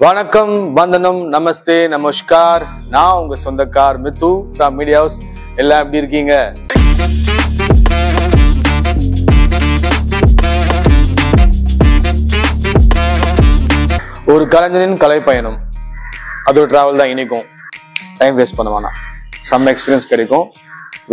வணக்கம், வந்தனம், நமஸ்தே, நமஸ்கார். நான் உங்க சொந்தக்கார் மித்து ஃப்ரம் மீடியா ஹவுஸ். எல்லாம் எப்படி இருக்கீங்க? ஒரு கலைஞனின் கலை பயணம், அது ஒரு டிராவல் தான். இனிக்கும் டைம் வேஸ்ட் பண்ண வேணாம், சம் எக்ஸ்பீரியன்ஸ் கிடைக்கும்.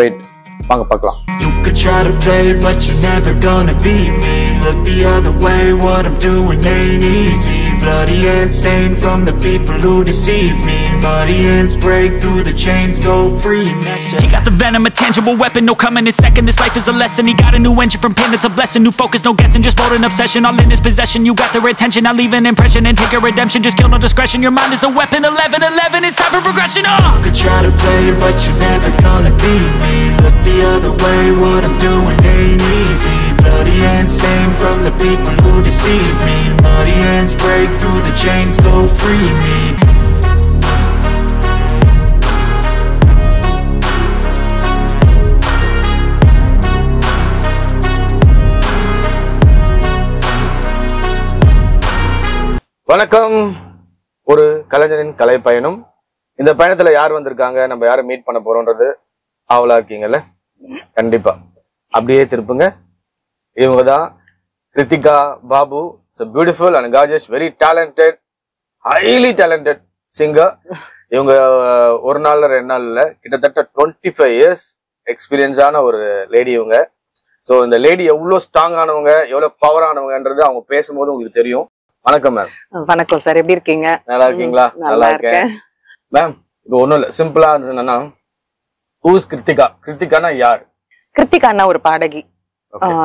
வெயிட், வாங்க பார்க்கலாம். You could try to play it, but you're never gonna beat me. Look the other way, what I'm doing ain't easy. Bloody hands stained from the people who deceive me. Muddy hands break through the chains, go free me. He got the venom, a tangible weapon, no coming in second. This life is a lesson, he got a new engine from pain, it's a blessing. New focus, no guessing, just bold and obsession, all in his possession. You got their attention, I'll leave an impression and take a redemption. Just kill no discretion, your mind is a weapon. 11-11, it's time for progression. You could try to play it, but you're never gonna beat me. Look the other way, what I'm doing ain't easy. Bloody hands stained from the people who deceive me. Muddy hands break through the chains, go free me. வணக்கம். ஒரு கலைஞனின் கலை பயணம். இந்த பயணத்துல யார் வந்திருக்காங்க, நம்ம யாரை meet பண்ண போறோம்ன்றது ஆவலா இருக்கீங்கல்ல? கண்டிப்பா அப்படியே திருப்புங்க. இவங்க தான் Kiruthika Babu. It's a beautiful and gorgeous, very talented, highly talented singer. இவங்க ஒரு நாள்ல 2 நாள்ல கிட்டத்தட்ட 25 years எக்ஸ்பீரியன்ஸான ஒரு லேடி இவங்க. ஸோ இந்த லேடி எவ்வளோ ஸ்ட்ராங் ஆனவங்க, எவ்வளோ பவர் ஆனவங்கன்றது அவங்க பேசும்போது உங்களுக்கு தெரியும். வணக்கம் மேம். வணக்கம் சார், எப்படி இருக்கீங்க? நல்லா இருக்கீங்களா? நல்லா இருக்கேன் மேம். இப்போ ஒன்றும் இல்லை, சிம்பிளா என்னன்னா, ஹூஸ் கிருத்திகா? கிருத்திகானா யார்? கிருத்திகானா ஒரு பாடகி.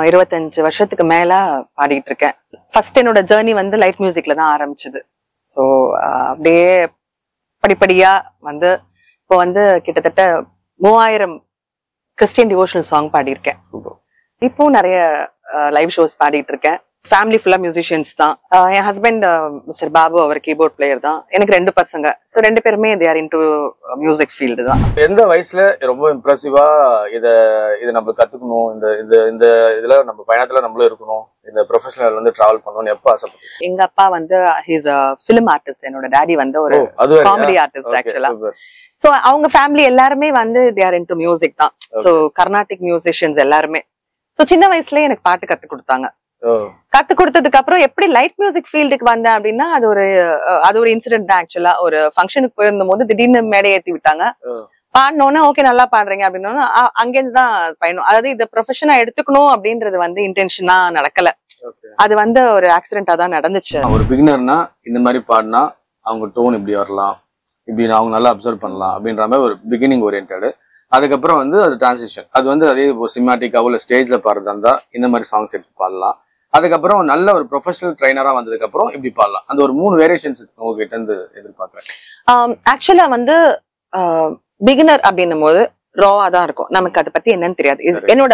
25 வருஷத்துக்கு மேல பாடிட்டு இருக்கேன். ஃபர்ஸ்ட் என்னோட ஜேர்னி வந்து லைட் மியூசிக்ல தான் ஆரம்பிச்சது. ஸோ அப்படியே படிப்படியா வந்து இப்போ வந்து கிட்டத்தட்ட 3000 கிறிஸ்டியன் டிவோஷனல் சாங் பாடியிருக்கேன். இப்போ நிறைய லைவ் ஷோஸ் பாடிட்டு இருக்கேன். ஃபேமிலி ஃபுல்லா மியூசிஷியன்ஸ் தான். என் ஹஸ்பண்ட் மிஸ்டர் பாபு, அவர் கீபோர்ட் பிளேயர் தான். எனக்கு 2 பசங்க. ஸோ 2 பேருமே they are into music field தான். எந்த வயசுல ரொம்ப இம்ப்ரெசிவா இதை நம்ம கத்துக்கணும், இந்த இந்த இந்த இதுல நம்ம பயணத்துல நம்மளும் இருக்கணும், இந்த ப்ரொஃபஷனல் வந்து டிராவல் பண்ணணும்னு எப்ப ஆசைப்பட்டீங்க? எங்க அப்பா வந்து ஹீஸ் அ ஃபிலிம் ஆர்டிஸ்ட். என்னோட டாடி வந்து ஒரு காமெடி ஆர்டிஸ்ட் ஆக்சுவலா. சோ அவங்க ஃபேமிலி எல்லாருமே வந்து தே ஆர் இன்டு மியூசிக் தான். சோ கர்நாடிக் மியூசிஷியன்ஸ் எல்லாருமே. சோ சின்ன வயசுலயே எனக்கு பாட்டு கத்து கொடுத்தாங்க. கத்து கொடுத்ததுக்கு அப்புறம் எப்படி லைட் மியூசிக் ஃபீல்டுக்கு வந்தேன் அப்படின்னா, அது ஒரு இன்சிடென்ட் தான் ஆக்சுவலா. ஒரு ஃபங்க்ஷனுக்கு போயிருந்த போது திடீர்னு மேடை ஏத்தி விட்டாங்க. பாடினோன்னு ஓகே நல்லா பாடுறீங்க அப்படின்னா அங்கேருந்து தான் பயணம். அதாவது இதை ப்ரொஃபஷனா எடுத்துக்கணும் அப்படின்றது வந்து இன்டென்ஷனா நடக்கல. அது வந்து ஒரு ஆக்சிடென்டா தான் நடந்துச்சு. ஒரு பிகினர்னா இந்த மாதிரி பாடினா அவங்க டோன் இப்படி வரலாம், இப்படி அவங்க நல்லா அப்சர்வ் பண்ணலாம் அப்படின்ற மாதிரி ஒரு பிகினிங் ஓரியன்டடு. அதுக்கப்புறம் வந்து அது டிரான்சிஷன். அது வந்து அதே ஒரு சினிமாட்டிக்காவோ இல்லை ஸ்டேஜ்ல பாடுறதா இருந்தா இந்த மாதிரி சாங்ஸ் எடுத்து பாடலாம். அதுக்கப்புறம் நல்ல ஒரு ப்ரொஃபஷனல் ட்ரைனரா வந்ததுக்கு அப்புறம் இப்படி பாடலாம். அந்த ஒரு 3 வேரியேஷன்ஸ் உங்ககிட்ட இருந்து எதிர்பார்க்கிறேன். ஆக்சுவலா வந்து பிகினர் அப்படின்னும் போது ராவா தான் இருக்கும். நமக்கு அதை பத்தி என்னன்னு தெரியாது. என்னோட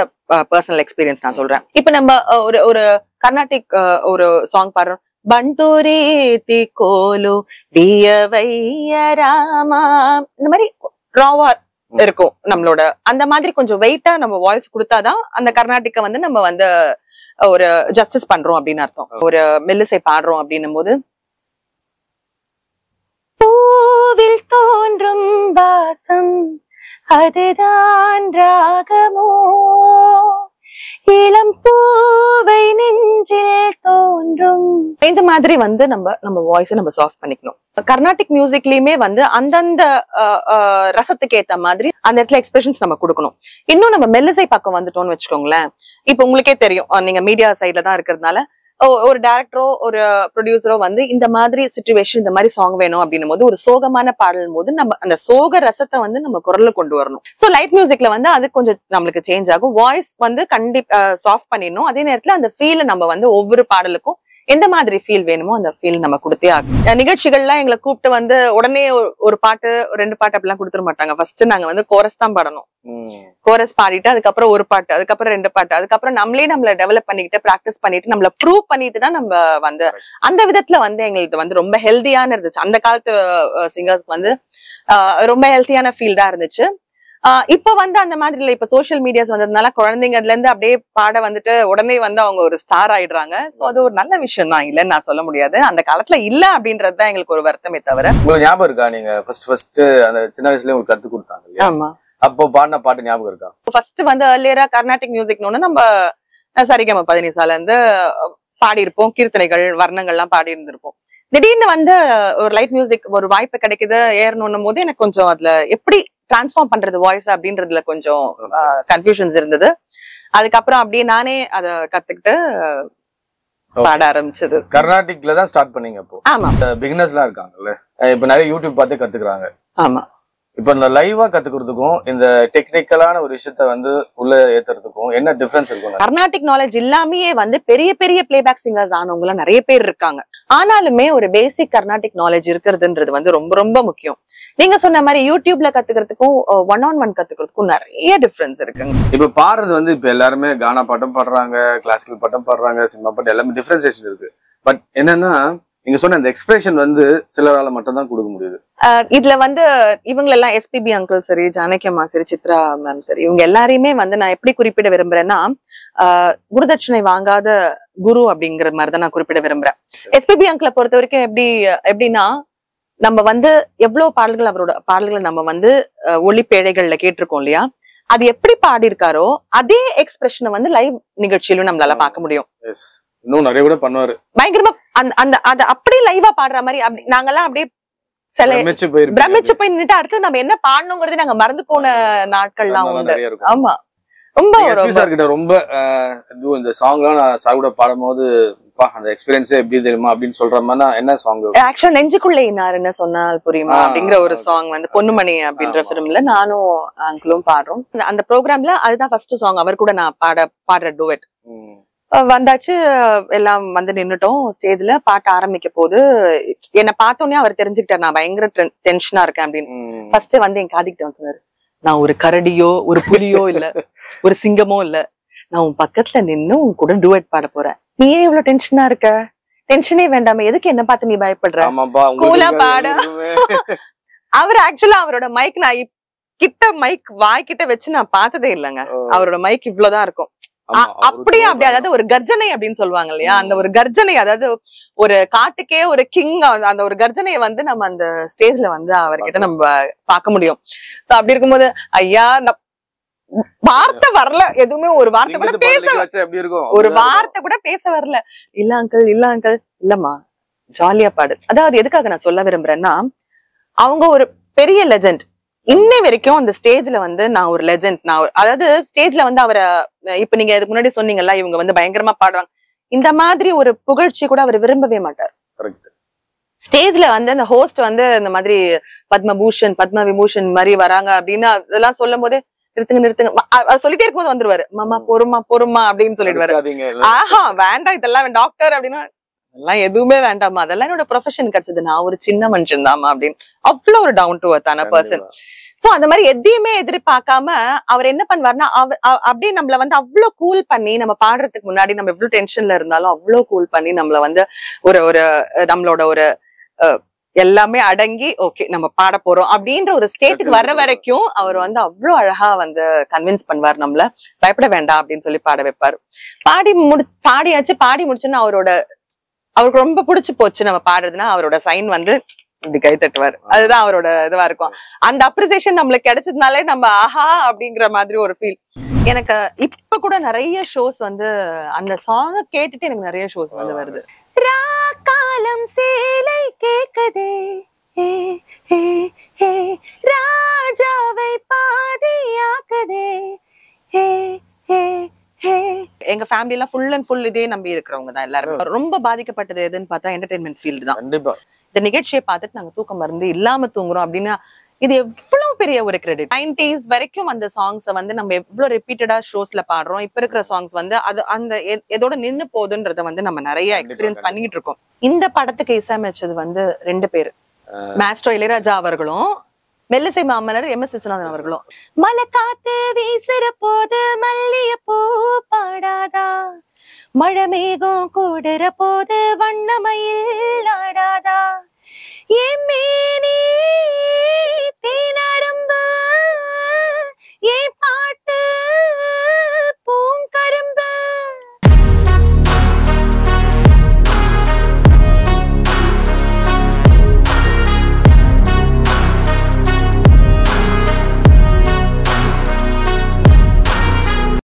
பர்சனல் எக்ஸ்பீரியன்ஸ் நான் சொல்றேன். இப்ப நம்ம ஒரு கர்நாடிக் ஒரு சாங் பாடுறோம். பண்டூரி திகோலு ராமா, இந்த மாதிரி ராவா இருக்கும் நம்மளோட. அந்த மாதிரி கொஞ்சம் வெயிட்டா நம்ம வாய்ஸ் கொடுத்தாதான் அந்த கர்நாடிக்க வந்து நம்ம வந்து ஒரு ஜஸ்டிஸ் பண்றோம் அப்படின்னு அர்த்தம். ஒரு மெல்லிசை பாடுறோம் அப்படின்னும் போது, பூவில் தோன்றும் வாசம் அதுதான் ராகமோ, இளம் பூவை நெஞ்சில் தோன்றும். இந்த மாதிரி வந்து நம்ம வாய்ஸை நம்ம சாஃப்ட் பண்ணிக்கணும். கர்நாடிக் மியூசிக்லயுமே வந்து அந்தந்த ரசத்துக்கு ஏத்த மாதிரி அந்த இடத்துல எக்ஸ்பிரஷன்ஸ் நம்ம கொடுக்கணும். இன்னும் நம்ம மெல்லிசை பக்கம் வந்துட்டோம்னு வச்சுக்கோங்களேன். இப்ப உங்களுக்கே தெரியும், நீங்க மீடியா சைட்ல தான் இருக்கிறதுனால ஒரு டைரக்டரோ ஒரு ப்ரொடியூசரோ வந்து இந்த மாதிரி சிச்சுவேஷன், இந்த மாதிரி சாங் வேணும் அப்படின்னும் போது, ஒரு சோகமான பாடல் போது நம்ம அந்த சோக ரசத்தை வந்து நம்ம குரல்ல கொண்டு வரணும். சோ லைட் மியூசிக்ல வந்து அது கொஞ்சம் நம்மளுக்கு சேஞ்ச் ஆகும். வாய்ஸ் வந்து கண்டிப்பா சாஃப்ட் பண்ணிடணும். அதே நேரத்துல அந்த ஃபீல் நம்ம வந்து ஒவ்வொரு பாடலுக்கும் எந்த மாதிரி ஃபீல் வேணுமோ அந்த ஃபீல் நம்ம கொடுத்தே ஆகும். நிகழ்ச்சிகள்லாம் எங்களை கூப்பிட்டு வந்து உடனே ஒரு பாட்டு 2 பாட்டு அப்படிலாம் கொடுத்துட மாட்டாங்க. ஃபர்ஸ்ட் நாங்க வந்து கோரஸ் தான் பாடணும். கோரஸ் பாடிட்டு அதுக்கப்புறம் ஒரு பாட்டு, அதுக்கப்புறம் 2 பாட்டு, அதுக்கப்புறம் நம்மள டெவலப் பண்ணிக்கிட்டு பிராக்டிஸ் பண்ணிட்டு நம்மள ப்ரூவ் பண்ணிட்டு தான் நம்ம வந்து அந்த விதத்துல வந்து எங்களுக்கு வந்து ரொம்ப ஹெல்தியான இருந்துச்சு. அந்த காலத்து சிங்கர்ஸ்க்கு வந்து ரொம்ப ஹெல்த்தியான ஃபீல்டா இருந்துச்சு. இப்ப வந்து அந்த மாதிரி இல்ல. இப்ப சோசியல் மீடியாஸ் வந்ததுனால குழந்தைங்கல இருந்து அப்படியே பாட வந்துட்டு உடனே வந்து அவங்க ஒரு ஸ்டார் ஆயிடுறாங்க. சோ அது ஒரு நல்ல விஷயம் தான், இல்லன்னு நான் சொல்ல முடியாது. அந்த காலத்துல இல்ல அப்படின்றதுதான் எங்களுக்கு ஒரு வருத்தமே தவிர. உங்களுக்கு ஞாபகம் இருக்கா நீங்க ஃபர்ஸ்ட் அந்த சின்ன வயசுலயே உங்களுக்கு கத்து கொடுத்தாங்க இல்லையா? ஆமா. அப்போ பாடின பாட்டு ஞாபகம் இருக்கா? ஃபர்ஸ்ட் வந்து ஏர்லியரா கர்நாடிக் மியூசிக்னு நம்ம சரிகம பதினிசால இருந்து பாடி இருப்போம், கீர்த்தனைகள் வர்ணங்கள்லாம் பாடி இருந்திருப்போம். திடீர்னு வந்து ஒரு லைட் மியூசிக் ஒரு வாய்ப்பு கிடைக்குது ஏறணும் போது எனக்கு கொஞ்சம் அதுல எப்படி டிரான்ஸ்ஃபார்ம் பண்றது வாய்ஸ் அப்படின்றதுல கொஞ்சம் கன்ஃபியூஷன்ஸ் இருந்தது. அதுக்கப்புறம் அப்படியே நானே அத கத்துக்கிட்டு பாட ஆரம்பிச்சது. கர்நாடிக்ல தான் ஸ்டார்ட் பண்ணீங்க அப்போ? ஆமா. பிகினர்ஸ் எல்லாம் இருக்காங்கல்ல, இப்ப நிறைய யூடியூப் பார்த்து கத்துக்கிறாங்க. ஆமா. இப்ப இந்த லைவா கத்துக்கிறதுக்கும் இந்த டெக்னிக்கலான ஒரு விஷயத்த வந்து உள்ள ஏத்துறதுக்கும் என்ன டிஃபரன்ஸ் இருக்கும்? கர்நாடிக் நாலேஜ் இல்லாமயே வந்து பெரிய பெரிய பிளேபேக் சிங்கர்ஸ் ஆனவங்க எல்லாம் நிறைய பேர் இருக்காங்க. ஆனாலுமே ஒரு பேசிக் கர்நாடிக் நாலேஜ் இருக்கிறதுன்றது வந்து ரொம்ப ரொம்ப முக்கியம். நீங்க சொன்ன மாதிரி யூடியூப்ல கத்துக்கிறதுக்கும் 1-on-1 கத்துக்கிறதுக்கும் நிறைய டிஃபரன்ஸ் இருக்குங்க. இப்ப பாடுறது வந்து இப்ப எல்லாருமே கானா பாட்டம் பாடுறாங்க, கிளாசிக்கல் பாட்டம் பாடுறாங்க, சினிமா பாட்டு, எல்லாமே டிஃபரன்சியேஷன் இருக்கு. பட் என்னன்னா நீங்க சொன்ன அந்த எக்ஸ்பிரஷன் வந்து சிலரால மட்டும் தான் கொடுக்க முடியுது. இதுல வந்து இவங்க எல்லாம் எஸ்பிபி அங்கிள் சரி, ஜானகி அம்மா சரி, சித்ரா மேம் சரி, இவங்க எல்லாரையுமே வந்து நான் எப்படி குறிப்பிட விரும்புறேன்னா குருதட்சணை வாங்காத குரு அப்படிங்கிற மாதிரிதான் நான் குறிப்பிட விரும்புறேன். எஸ்பிபி அங்கிளை பொறுத்த வரைக்கும் எப்படின்னா நம்ம வந்து எவ்வளவு பாடல்கள் அவரோட பாடல்களை நம்ம வந்து ஒளிப்பேழைகள்ல கேட்டிருக்கோம் இல்லையா, அது எப்படி பாடி இருக்காரோ அதே எக்ஸ்பிரஷனை வந்து லைவ் நிகழ்ச்சியிலும் நம்மளால பார்க்க முடியும். இன்னும் நிறைய கூட பண்ணுவாரு பயங்கரமா. அந்த அத அப்படியே லைவா பாடுற மாதிரி நாங்கெல்லாம் அப்படியே பிரமிச்சு போய் நின்னுட்டு அடுத்து நம்ம என்ன பாடணுங்கிறது நாங்க மறந்து போன நாட்கள்லாம் உண்டு. ஆமா. ரொம்ப ரொம்ப இந்த சாங்லாம் நான் சார் கூட பாடும்போது அந்த எக்ஸ்பீரியன்ஸே எப்படி தெரியுமா அப்படின்னு சொல்ற மாதிரி என்ன சாங்? ஆக்சுவலா நெஞ்சுக்குள்ளே இன்னாருன்னு சொன்னால் புரியுமா அப்படிங்கிற ஒரு சாங் வந்து பொன்னுமணி அப்படின்ற பிலிம்ல நானும் அங்கிளும் பாடுறோம். அந்த ப்ரோக்ராம்ல அதுதான் ஃபர்ஸ்ட் சாங் அவர் கூட நான் பாடுற டூவெட். வந்தாச்சு, எல்லாம் வந்து நின்னுட்டோம். ஸ்டேஜ்ல பாட்டு ஆரம்பிக்க போது என்ன பார்த்தோன்னே அவர் தெரிஞ்சுக்கிட்டார் நான் பயங்கர டென்ஷனா இருக்கேன் அப்படின்னு. ஃபர்ஸ்ட் வந்து என் காதிக்கிட்ட வந்து சொன்னாரு, நான் ஒரு கரடியோ ஒரு புலியோ இல்ல, ஒரு சிங்கமோ இல்ல, நான் உன் பக்கத்துல நின்னு உன் கூட டூவெட் பாட போறேன். நீ ஏன் இவ்வளவு டென்ஷனா இருக்க? டென்ஷனே வேண்டாமே, எதுக்கு என்ன பார்த்து நீ பயப்படுற? கூலா பாட. அவர் ஆக்சுவலா அவரோட மைக் நான் கிட்ட மைக் வாய்க்கிட்ட வச்சு நான் பார்த்ததே இல்லைங்க. அவரோட மைக் இவ்வளவுதான் இருக்கும். அப்படியே அதாவது ஒரு கர்ஜனை அப்படின்னு சொல்லுவாங்க இல்லையா, அந்த ஒரு கர்ஜனை, அதாவது ஒரு காட்டுக்கே ஒரு கிங், அந்த ஒரு கர்ஜனையை வந்து நம்ம அந்த ஸ்டேஜ்ல வந்து அவர்கிட்ட நம்ம பார்க்க முடியும். சோ அப்படி இருக்கும்போது ஐயா வார்த்தை வரல, எதுவுமே ஒரு வார்த்தை கூட ஒரு வார்த்தை கூட பேச வரல. இல்ல அங்கிள், இல்ல அங்கிள், இல்லம்மா ஜாலியா பாடு. அதாவது எதுக்காக நான் சொல்ல விரும்புறேன்னா, அவங்க ஒரு பெரிய லெஜெண்ட். இன்னை வரைக்கும் அந்த ஸ்டேஜ்ல வந்து நான் ஒரு லெஜெண்ட். அதாவது ஸ்டேஜ்ல வந்து அவரை இப்ப நீங்க இதுக்கு முன்னாடி சொன்னீங்கல்ல, இவங்க வந்து பயங்கரமா பாடுவாங்க, இந்த மாதிரி ஒரு புகழ்ச்சி கூட அவர் விரும்பவே மாட்டார். ஸ்டேஜ்ல வந்து அந்த ஹோஸ்ட் வந்து இந்த மாதிரி பத்மபூஷன் பத்ம விபூஷன் மாதிரி வராங்க அப்படின்னு அதெல்லாம் சொல்லும் போது நிறுத்துங்க சொல்லிட்டே இருக்கும்போது வந்துருவாரு, மாமா பொறுமா பொறுமா அப்படின்னு சொல்லிடுவாரு. ஆஹா வேண்டாம், இதெல்லாம் டாக்டர் அப்படின்னா அதெல்லாம் எதுவுமே வேண்டாமா, அதெல்லாம் என்னோட ப்ரொஃபஷன் கிடைச்சது, நான் ஒரு சின்ன மனுஷன் தாமா அப்படின்னு அவ்வளவு ஒரு டவுன் டு அர்த்தான பர்சன். சோ அந்த மாதிரி எதையுமே எதிர்பார்க்காம அவர் என்ன பண்ணுவாருன்னா, அப்படியே நம்மள வந்து அவ்வளவு கூல் பண்ணி, நம்ம பாடுறதுக்கு முன்னாடி நம்ம எவ்வளவு டென்ஷன்ல இருந்தாலும் அவ்வளவு கூல் பண்ணி நம்மள வந்து ஒரு நம்மளோட ஒரு எல்லாமே அடங்கி ஓகே நம்ம பாட போறோம் அப்படின்ற ஒரு ஸ்டேட்டுக்கு வர்ற வரைக்கும் அவர் வந்து அவ்வளவு அழகா வந்து கன்வின்ஸ் பண்ணுவார் நம்மள, பயப்பட வேண்டாம் அப்படின்னு சொல்லி பாட வைப்பாரு. பாடியாச்சு, பாடி முடிச்சுன்னா அவருக்கு ரொம்ப பிடிச்சு போச்சு நம்ம பாடுறதுன்னா அவரோட சைன் வந்து இப்படி கை தட்டுவார். அதுதான் அவரோட இதுவா இருக்கும். அந்த அப்ரிசியேஷன் நம்மளுக்கு கிடைச்சதுனாலே நம்ம ஆஹா அப்படிங்கிற மாதிரி ஒரு ஃபீல். எனக்கு இப்ப கூட நிறைய ஷோஸ் வந்து அந்த சாங்க கேட்டுட்டு எனக்கு நிறைய ஷோஸ் வந்து வருது. ராக்காலம் சேலை கேக்குதே ராஜாவை பாதியாக்குதே. எங்க ஃபேமிலி எல்லாம் ஃபுல் அண்ட் ஃபுல் இதே நம்பி இருக்கிறவங்க தான் எல்லாரும். ரொம்ப பாதிக்கப்பட்டது எதுன்னு பார்த்தா என்டர்டைன்மெண்ட் ஃபீல்டு தான். இந்த நிகழ்ச்சியை பார்த்துட்டு நாங்க தூக்கம் மருந்து இல்லாம தூங்குறோம் அப்படின்னா இது எவ்வளவு பெரிய ஒரு கிரெடிட். 90s வரைக்கும் அந்த சாங்ஸை வந்து நம்ம எவ்வளவு ரிப்பீட்டடா ஷோஸ்ல பாடுறோம். இப்ப இருக்கிற சாங்ஸ் வந்து அது அந்த எதோட நின்னு போகுதுன்றத வந்து நம்ம நிறைய எக்ஸ்பீரியன்ஸ் பண்ணிட்டு இருக்கோம். இந்த படத்துக்கு இசையமைச்சது வந்து 2 பேரு, மாஸ்டர் இளையராஜா அவர்களும் மெல்லிசை மாமன்னர் MS விஸ்வநாதன் அவர்களும். மலை காத்து வீசுற போது மல்லிய பூ பாடாதா, மழை மேகம் கூடுற போது வண்ணமயில் ஆடாதா, என் மேனி